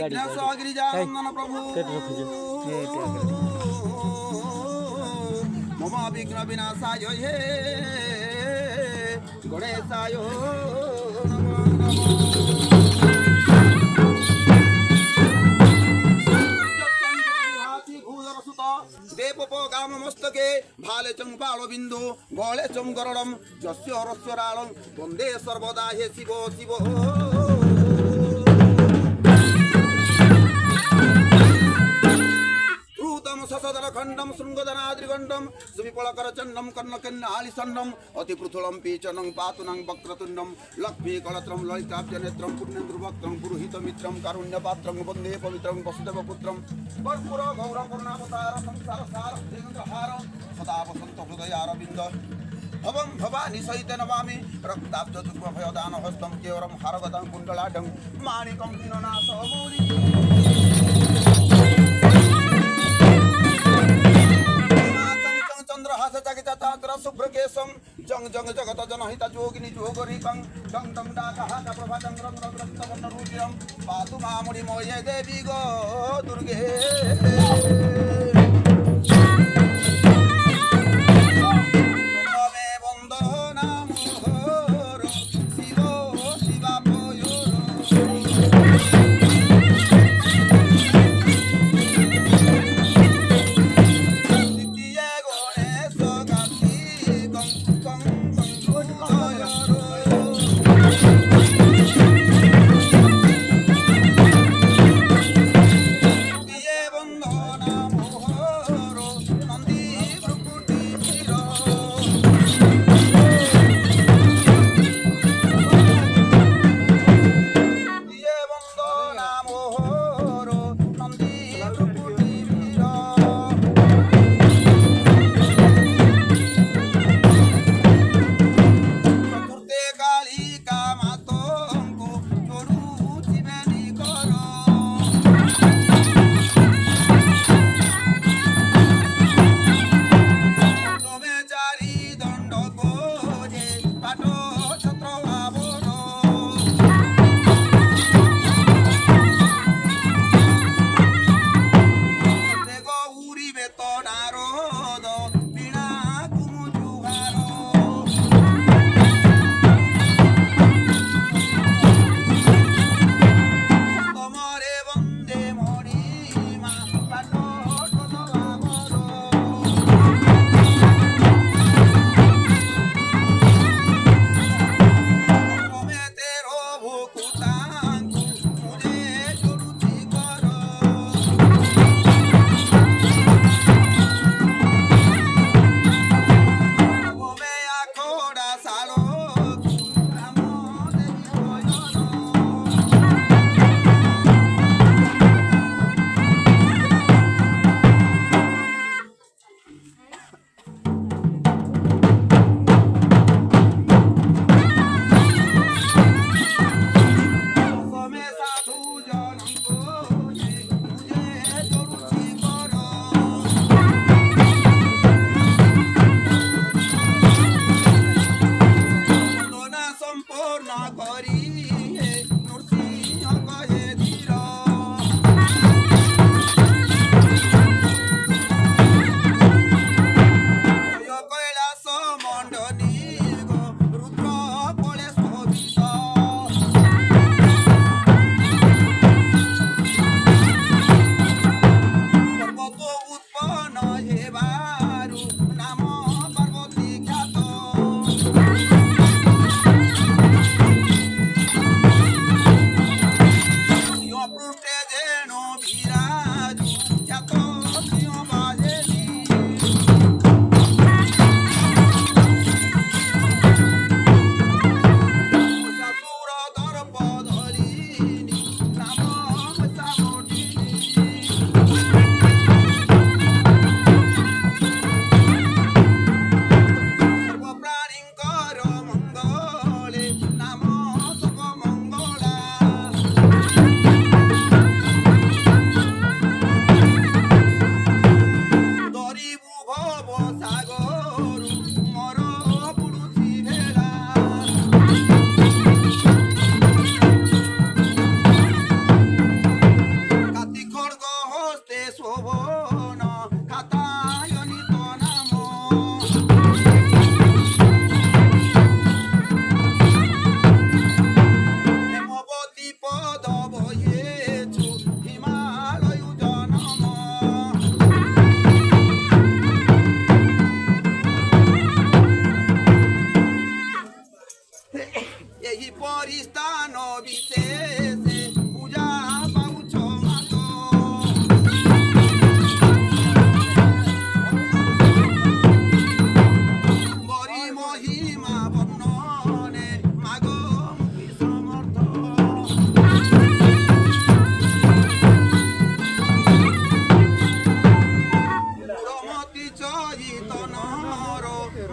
विघ्नेश गिरिजानंदन प्रभु मम विघ्न विनाशाय हे गणेशाय नमो देवपो गाम मस्तके भाले चंग बालो बिंदु गले चम गरडम जस्य हरस्वरालं वंदे सर्वदा हे शिव शिव ससदर खंडम शृंगदनाद्रिगंडम सुविपलकर चंडम कर्णकन्नालिसन्नम अतिपृथुलम पीचनं पातुनं वक्रतुंडम लक्ष्मी कलत्रम ललिताब्ज नेत्रम पुण्येन्द्रवक्त्रम पुरोहितमित्रम कारुण्यपात्रं वंदे पवित्रं वसुदेवपुत्रं कर्पूर गौरं पूर्णावतार संसार सार देन्द्रहार सदा वसंत हृदयारविंद भवं भवानी सहित नमामि रक्ताब्ज दुर्भयदान हस्तं केवरं हारगतं कुण्डलाढं माणिकं दीननाथमौलिं चंद्रहास जगतात्र शुभ्रकेशं जंग जंग जगत जनहित जोगिनी जोगरिकं डं डं डाकः प्रभा चंद्रं रक्तवर्ण रुचिरं पातु मामुनि मोये देवी गो दुर्गे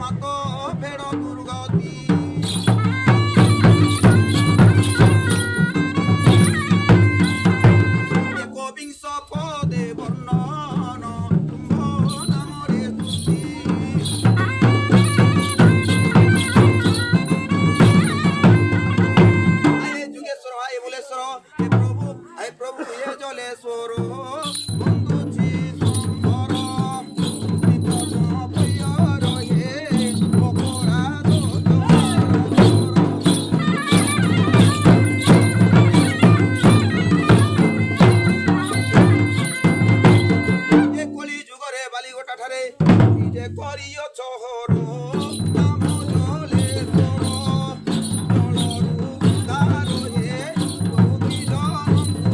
মাতো ফেড়ো দুর্গতি একবিংশ পদে বর্ণন তুম্ভ নামরে তুতি আয়ে যুগেশ্বর আয়ে বলেশ্বর হে প্রভু হে জলেশ্বর বন্ধু ছি সুন্দর বিপদ ভয় রহে অপরাধ এ কলি যুগরে বালিগোটা ঠারে নিজে করিও চহর নাম জলেশ্বর জলরূপ উদ্ধার হে বহুতি জনন্ত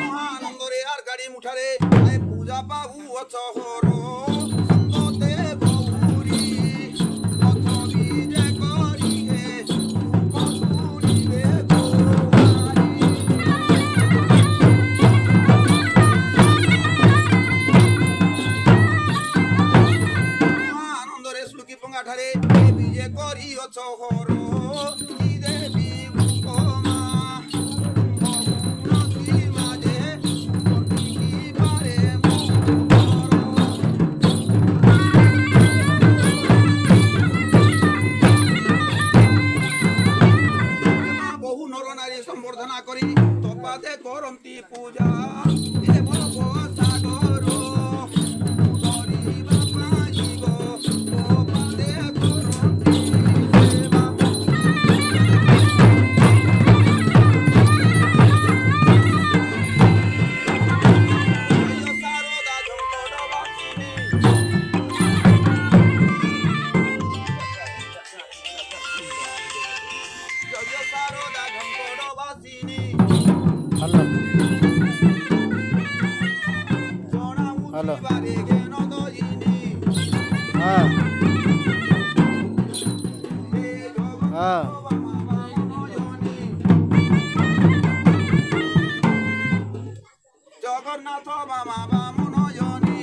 মহানন্দরে আর গাড়ি মুঠারে আয় পূজা পাবু অচহর সঙ্গতে গৌরী পথ বিজে করি হে কপুরি হে গৌরারি মহানন্দরে শ্লুকি পঙ্গা ঠারে এ বিজে করি অচহর কি দেবী উপমা ভগুণতি মাঝে কর্তিকি পারে মোর বহু নরনারী সম্বর্ধনা করি তপাদে করন্তি পূজা হে ভব সাগর গরিবা পাইব তপাদে করন্তি সেবা জয় সারদা ঝঙ্কটবাসিনী জয় সারদা ঝঙ্কটবাসিনী হ্যালো জনা হ্যালো। উঠিবারে জ্ঞান দয়িনী হ্যাঁ হে হ্যাঁ জগন্নাথ বামা বামনয়নী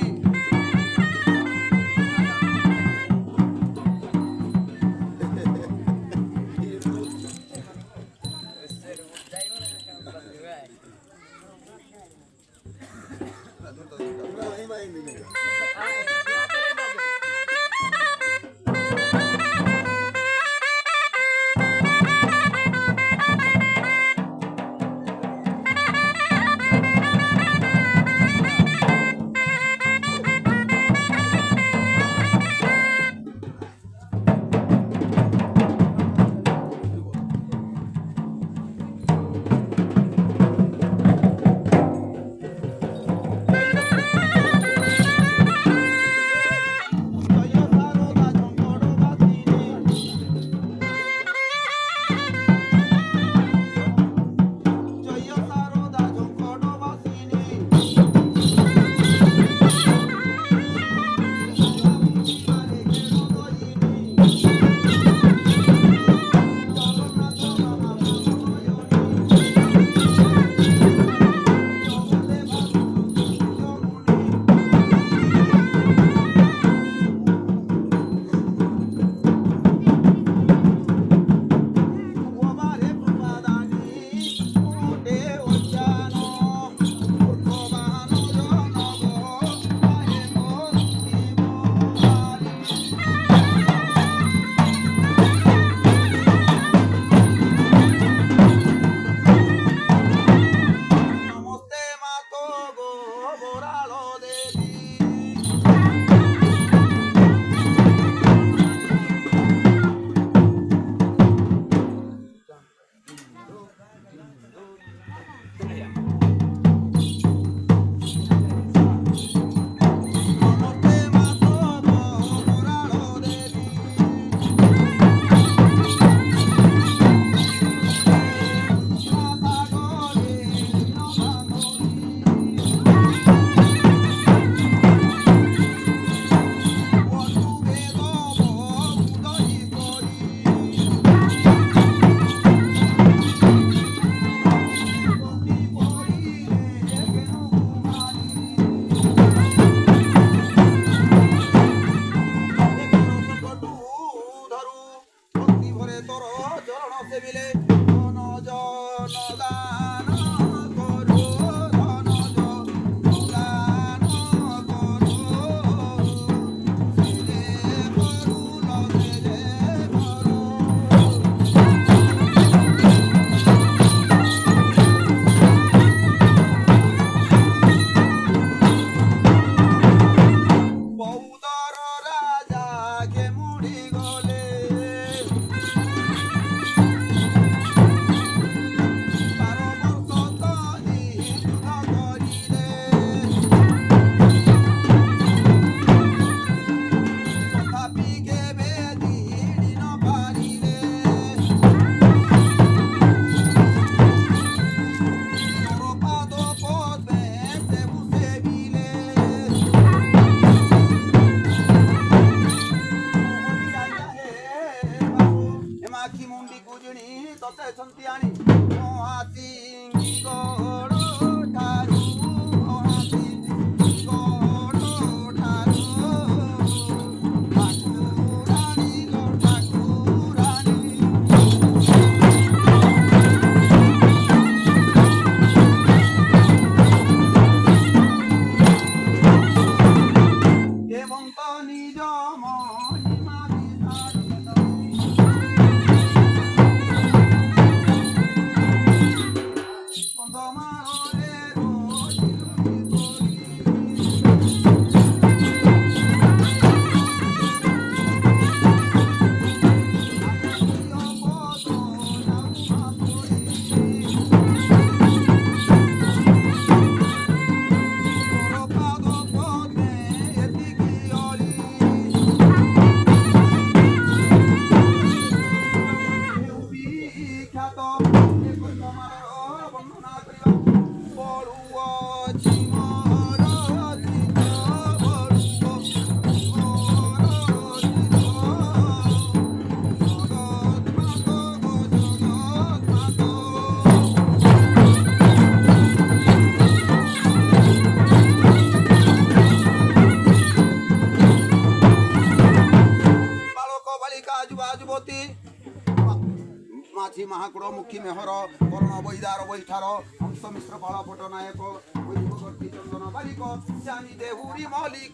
মাঝি মহাকুড় মুখী মেহর করণ বৈদার বৈঠার হংস মিশ্র ফল ফট নায়ক বৈভবর্তী চন্দন বালিক জানি দেহুরি মলিক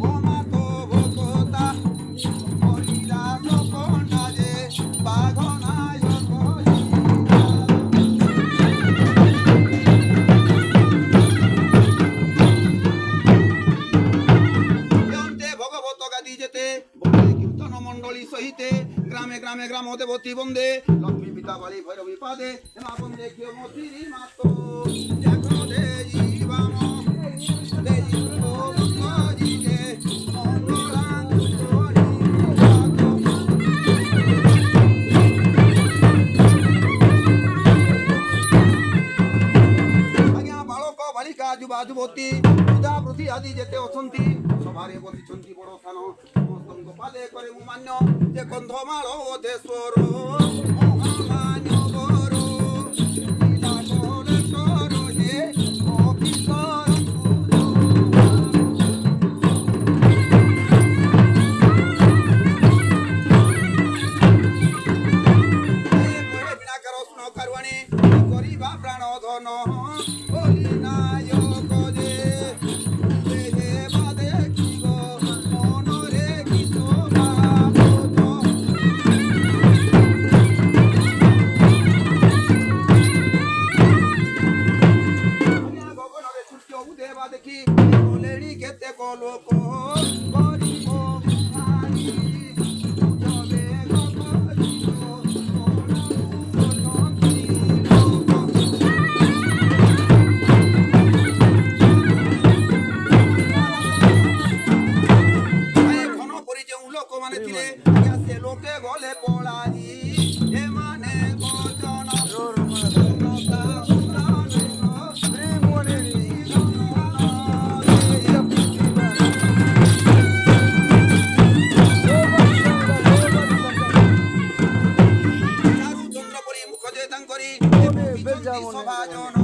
ও মাতো ভোগতা হরিদাস পণ্ডাজে বাঘ নায়ক ভগবত গাদি যেতে কীর্তন মণ্ডলী সহিতে গ্রামে গ্রামে গ্রাম দেবতী বন্দে লক্ষ্মী পিতা বালি ভৈরবী পাদে হেমা বন্দে কেউ মতিরি মাত দেখো দেই বাম দেই ভগবতজিকে মঙ্গলাং করি আজ্ঞা বালক বালিকা যুবা যুবতী পিতা প্রতি আদি যেতে অছন্তি সভারে বসিছন্তি বড় স্থান সমস্তଙ୍କ পাদে করে মু মান্য যে কন্ধমাଳ দেশর মহামান্য বর লীলা করে তর হে অফিসর বিনাকার স্ন কারুয়াণী করিবা প্রাণ ধন বলি নায়ক যে দেখি বলেনি কেতে লোক গরিব ভাই জবে ঘন পরি যে লোক মানে ଥିଲେ সে লোকে গলে পড়াই এমানে গজন সভাজন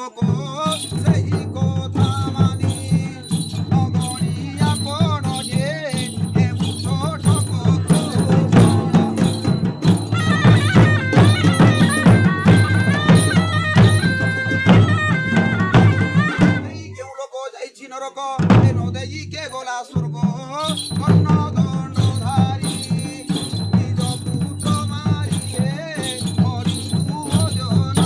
লোক সেই কথা মানি নগরী আপন যে এ মুঠো ঠক কেউ লোক যাইছি নরক এ নদেই কে গলা স্বর্গ কর্ণ দণ্ড ধারি নিজ পুত্র মারিয়ে হরি ভজন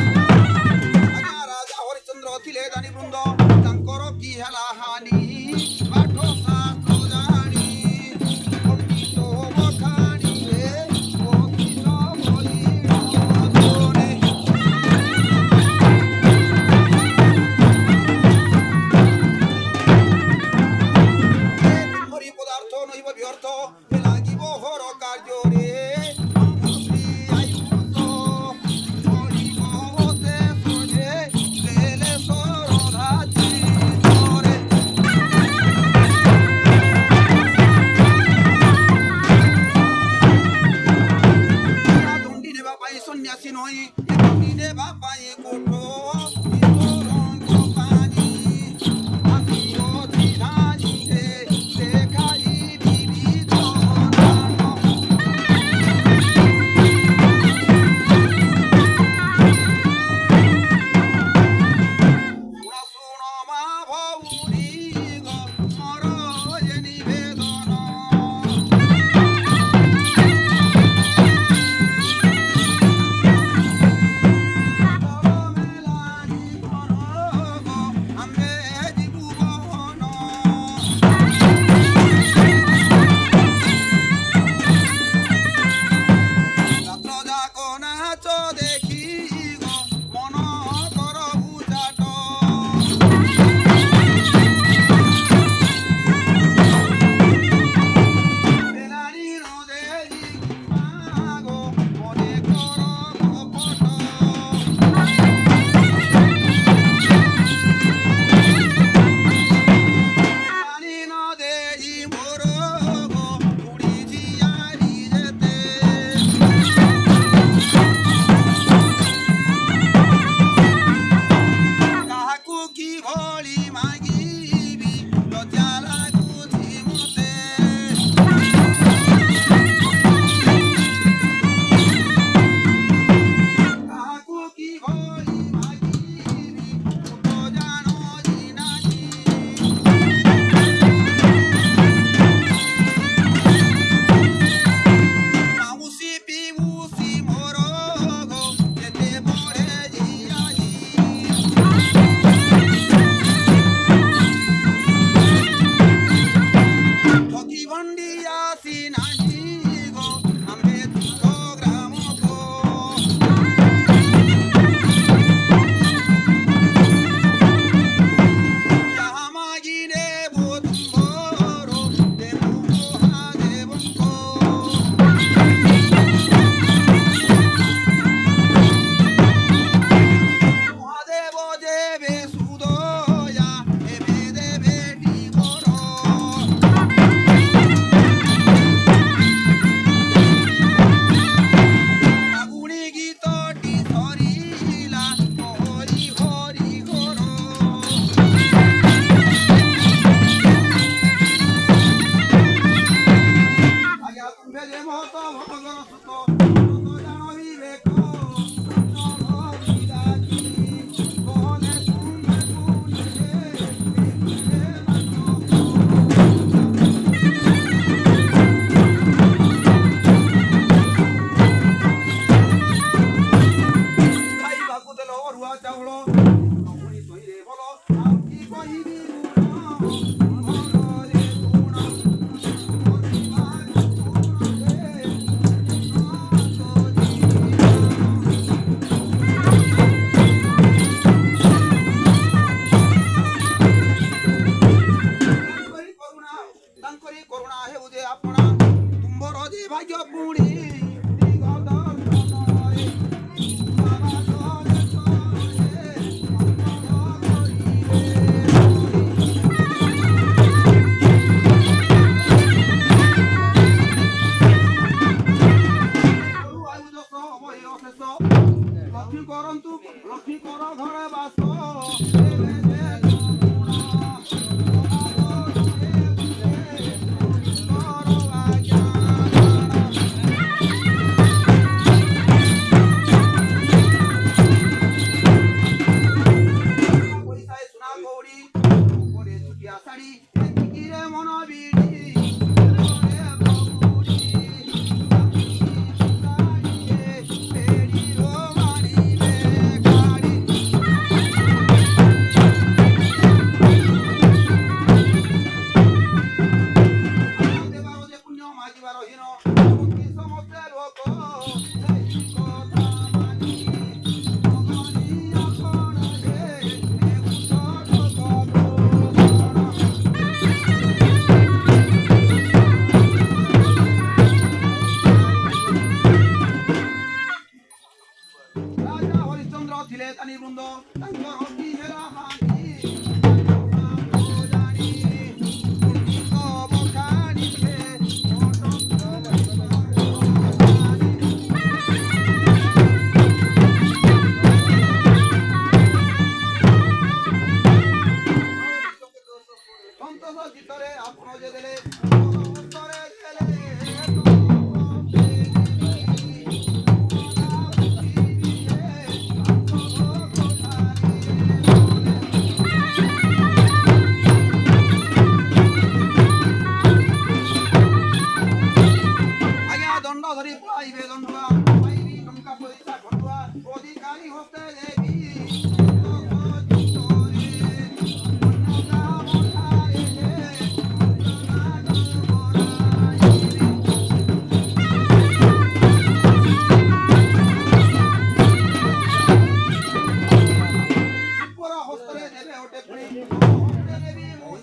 ଆଜ୍ଞା ରାଜା ହରିଚନ୍ଦ୍ର ଥିଲେ ଦାନି ବୃନ୍ଦ ତାଙ୍କର କି ହେଲା ହାନି ପାଠ ଶାସ୍ତ୍ର ଜାଣି ପଣ୍ଡିତ ବଖାଣିରେ ବସିତ ବଳିରେ ହରି ପଦାର୍ଥ ନହିବ ବ୍ୟର୍ଥ ଲାଗିବ ହର କାର୍ଯ୍ୟରେ ଶ୍ରୀ ଆୟୁଷ ପଡ଼ିବ ଶେଷରେ ଦେଲେ ସରଧା ଚିତ୍ତରେ ଦଣ୍ଡି ନେବା ପାଇଁ ସନ୍ନ୍ୟାସୀ ନୁହେଁ ଦଣ୍ଡି ନେବା ପାଇଁ କୋଠ ଈଶ୍ୱରଙ୍କ ପାଣି ଆସି ଅଛି ଧାନିରେ ଦେଖାଇ ବିବିଧ ନାଟ ଶୁଣ ଶୁଣ ମା ଭଉଣୀ ଗ ମୋର ଏ ନିବେଦନ মেলানি করব আমে দিবু বহন রাত্র যাক নাচ দেখি গো মন কর বুঝাট মেলানি নদেরি মাগো মনে কর কপট জানি ন দেই মোর গো উড়ি জিয়ারি যেতে কাহাকু কি ভଳି মাগিবি লজ্জা লাগুছি মতে কাহাকু কি ভଳି মাগিবি তো জানো জি নাহি মাউসি পিউসি মোর গো যেতে পড়ে জিয়াজি ঠকি ভণ্ডি আসি নাহি গো আম্ভে দুঃখ গ্রামক যাহা মাগিনে বোধম্বর দেবু মহাদেবঙ্ক মহাদেব দেবে সুদয়া এবে দেবে টিবর ফাগুনি গীতটি ধরিলা হরি হরি ঘর আজ্ঞা তুম্ভে যে মহত ভগর সুত সুত জান বিবেক বিরাজি বলে তুম্ভে তুলিলে ଖାଇବାକୁ ଦେଲ ଅରୁଆ ଚାଉଳ ପୁଣି ତହିରେ ଭଲ ଆଉ କି କହିବି ଭଲରେ ଗୁଣ ତାଙ୍କରି କରୁଣା ହେଉ ଯେ ଆପଣା ତୁମ୍ଭର ଯେ ଭାଗ୍ୟ ପୁଣି ଯିବାର ହୀନ ଏମିତି ସମସ୍ତେ ଲୋକ ସେଇ କଥା ମାନି ଭଗବାନୀ ଆପଣ ଯେ ରାଜା ହରିଶ୍ଚନ୍ଦ୍ର ଥିଲେ ତାନି ବୃନ୍ଦ ତାଙ୍କର ହସ୍ତି ହେଲା ହାଣ୍ଡି ସନ୍ତୋଷ ଗୀତରେ ଆପଣ ଯେ ଦେଲେ ସନ୍ତୋଷରେ ଆଜ୍ଞା ଦଣ୍ଡ ଧରି ପାଇବେ ଦଣ୍ଡୁଆ ପାଇବି ଟଙ୍କା ପଇସା ଖଣ୍ଡୁଆ ଅଧିକାରୀ ହସ୍ତେ ଦେବି ହସ୍ତରେ ଦେବେ ଗୋଟେ ପୁଣି ହସ୍ତେ ଦେବି ମୁଁ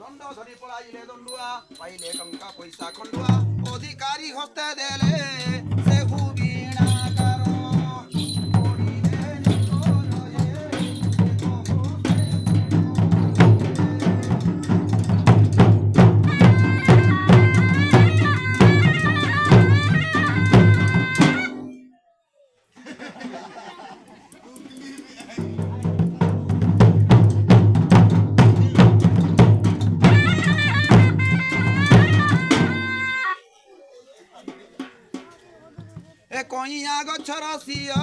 ଦଣ୍ଡ ଧରି ପଳାଇଲେ ଦଣ୍ଡୁଆ ପାଇଲେ ଟଙ୍କା ପଇସା ଖଣ୍ଡୁଆ ଅଧିକାରୀ ହସ୍ତେ ଦେଲେ ସେ ହୁବିଣାକାର ପଡ଼ିଲେ ଏ କଇଁଆ ଗଛର ସିଅ